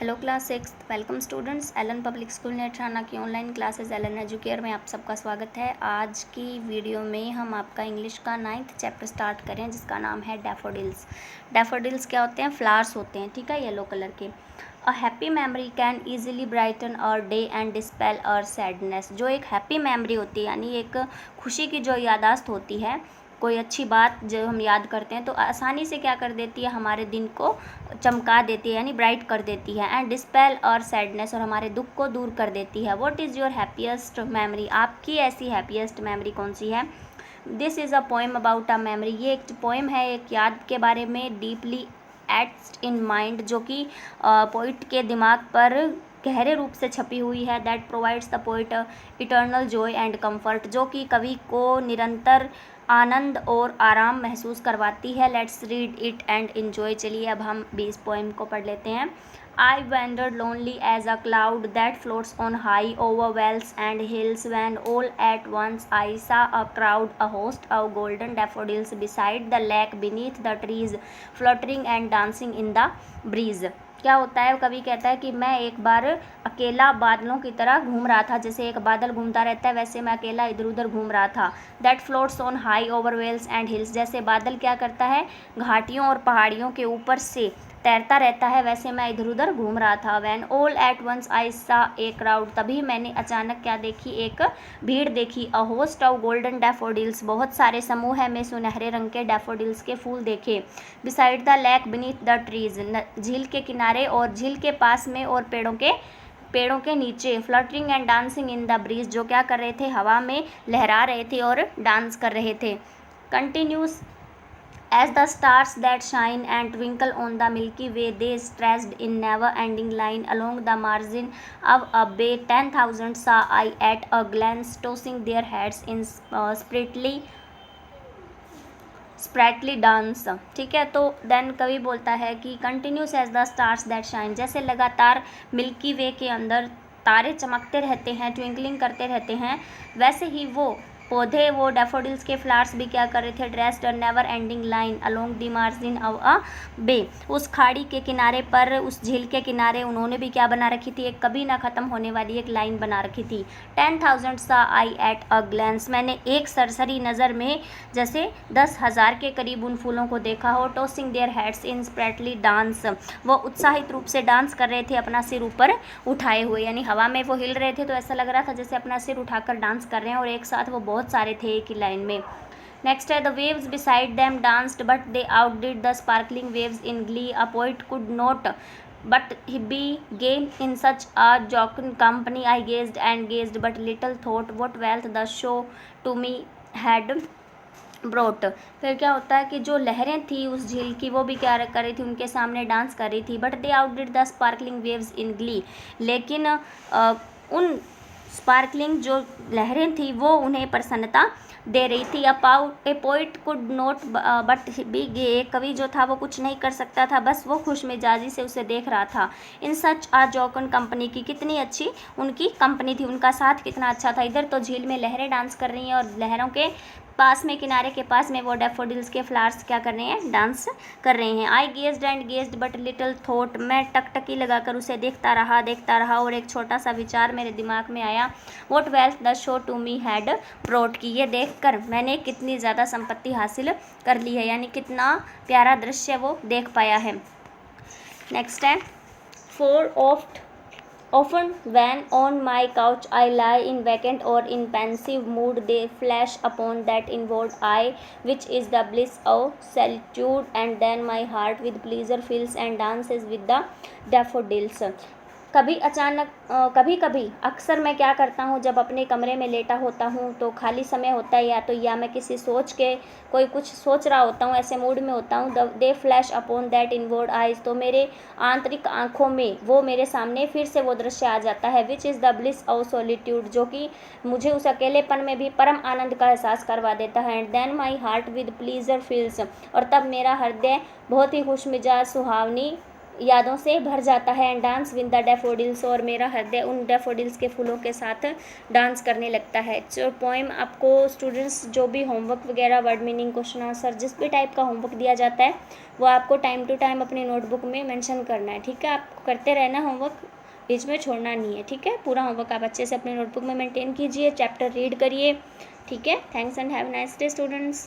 Hello class 6 welcome students. Allen public school Netrana की online classes Elon educare में आप सबका स्वागत है। आज की वीडियो में हम आपका इंग्लिश का 9th चैप्टर स्टार्ट करें जिसका नाम है डैफोडिल्स। डैफोडिल्स क्या होते हैं? फ्लावर्स होते हैं, ठीक है, येलो कलर के। A happy memory can easily brighten our day and dispel our sadness. जो एक हैप्पी मेमोरी होती है यानी एक खुशी की जो यादाश्त होती है, कोई अच्छी बात जो हम याद करते हैं तो आसानी से क्या कर देती है, हमारे दिन को चमका देती है यानी ब्राइट कर देती है। एंड डिस्पेल और सैडनेस, और हमारे दुख को दूर कर देती है। What is your happiest memory? आपकी ऐसी हैप्पीएस्ट मेमोरी कौन सी है? This is a poem about a memory. ये एक पोएम है एक याद के बारे में, डीपली एट्स्ड इन माइंड, जो कि पोइट के दिमाग पर गहरे रूप से छपी हुई है। That provides the poet eternal Joy and comfort, जो कि कवि को निरंतर आनंद और आराम महसूस करवाती है। Let's read it and enjoy. चलिए अब हम भी इस पोएम को पढ़ लेते हैं। I wandered lonely as a cloud that floats on high over vales and hills, when all at once I saw a crowd, a host of golden daffodils beside the lake, beneath the trees, fluttering and dancing in the breeze. क्या होता है? कवि कहता है कि मैं एक बार अकेला बादलों की तरह घूम रहा था। जैसे एक बादल घूमता रहता है वैसे मैं अकेला इधर उधर घूम रहा था। That floats on high over vales and hills, जैसे बादल क्या करता है, घाटियों और पहाड़ियों के ऊपर से तैरता रहता है, वैसे मैं इधर उधर घूम रहा था। When all at once I saw a crowd, तभी मैंने अचानक क्या देखी, एक भीड़ देखी। A host of golden daffodils, बहुत सारे समूह में सुनहरे रंग के डैफोडिल्स के फूल देखे। Beside the lake beneath the trees, झील के किनारे और झील के पास में और पेड़ों के नीचे। Fluttering and dancing in the breeze, जो क्या कर रहे थे, हवा में लहरा रहे थे और डांस कर रहे थे। Continuous as the stars that shine and twinkle on the Milky Way, they stretched in never-ending line along the margin of a bay. 10,000 saw I at a glance, tossing their heads in sprightly dance. ठीक है, तो then कवि बोलता है कि continuous as the stars that shine, जैसे लगातार milky वे के अंदर तारे चमकते रहते हैं, ट्विंकलिंग करते रहते हैं, वैसे ही वो पौधे, वो डैफोडिल्स के फ्लावर्स भी क्या कर रहे थे, dressed a never ending line along the margin of a bay, उस खाड़ी के किनारे पर, उस झील के किनारे उन्होंने भी क्या बना रखी थी, एक कभी ना ख़त्म होने वाली एक लाइन बना रखी थी। 10,000 सा आई एट अ ग्लैंस, मैंने एक सरसरी नज़र में जैसे 10,000 के करीब उन फूलों को देखा हो। Tossing their heads in sprightly dance, वो उत्साहित रूप से डांस कर रहे थे अपना सिर ऊपर उठाए हुए, यानी हवा में वो हिल रहे थे तो ऐसा लग रहा था जैसे अपना सिर उठाकर डांस कर रहे हैं, और एक साथ वो बहुत सारे थे एक ही लाइन में। नेक्स्ट है, the waves beside them danced but they outdid the sparkling waves in glee, a poet could not but he began in such a jocund company. I gazed and gazed, but little thought what wealth the show to me had brought. फिर क्या होता है कि जो लहरें थी उस झील की, वो भी क्या कर रही थी, उनके सामने डांस कर रही थी। But they outdid the sparkling waves in glee, लेकिन उन स्पार्कलिंग जो लहरें थी वो उन्हें प्रसन्नता दे रही थी। A poet could not but be gay, कवि जो था वो कुछ नहीं कर सकता था, बस वो खुश मिजाजी से उसे देख रहा था। इन सच आ जॉकन कंपनी की, कितनी अच्छी उनकी कंपनी थी, उनका साथ कितना अच्छा था। इधर तो झील में लहरें डांस कर रही हैं और लहरों के पास में, किनारे के पास में वो डैफोडिल्स के फ्लावर्स क्या कर रहे हैं, डांस कर रहे हैं। I gazed and gazed but little thought, मैं टकटकी लगाकर उसे देखता रहा और एक छोटा सा विचार मेरे दिमाग में आया। What wealth the show to me had brought, की ये देखकर मैंने कितनी ज़्यादा संपत्ति हासिल कर ली है, यानी कितना प्यारा दृश्य वो देख पाया है। नेक्स्ट है, four Often when on my couch I lie in vacant or in pensive mood, they flash upon that inward eye which is the bliss of solitude, and then my heart with pleasure fills and dances with the daffodils. कभी कभी अक्सर मैं क्या करता हूँ, जब अपने कमरे में लेटा होता हूँ तो खाली समय होता है, या मैं किसी सोच के कोई कुछ सोच रहा होता हूँ, ऐसे मूड में होता हूँ। दे flash upon that inward eyes, तो मेरे आंतरिक आँखों में वो मेरे सामने फिर से वो दृश्य आ जाता है। Which is the bliss of solitude, जो कि मुझे उस अकेलेपन में भी परम आनंद का एहसास करवा देता है। And then my heart with pleasure fills, और तब मेरा हृदय बहुत ही खुश मिजाज सुहावनी यादों से भर जाता है। And dance with the daffodils, और मेरा हृदय उन डैफोडिल्स के फूलों के साथ डांस करने लगता है। जो पोएम आपको स्टूडेंट्स जो भी होमवर्क वगैरह, वर्ड मीनिंग, क्वेश्चन आंसर, जिस भी टाइप का होमवर्क दिया जाता है वो आपको टाइम टू टाइम अपनी नोटबुक में मेंशन करना है, ठीक है। आपको करते रहना होमवर्क, बीच में छोड़ना नहीं है, ठीक है। पूरा होमवर्क आप अच्छे से अपनी नोटबुक में मेंटेन कीजिए, चैप्टर रीड करिए, ठीक है। Thanks and have a nice day students.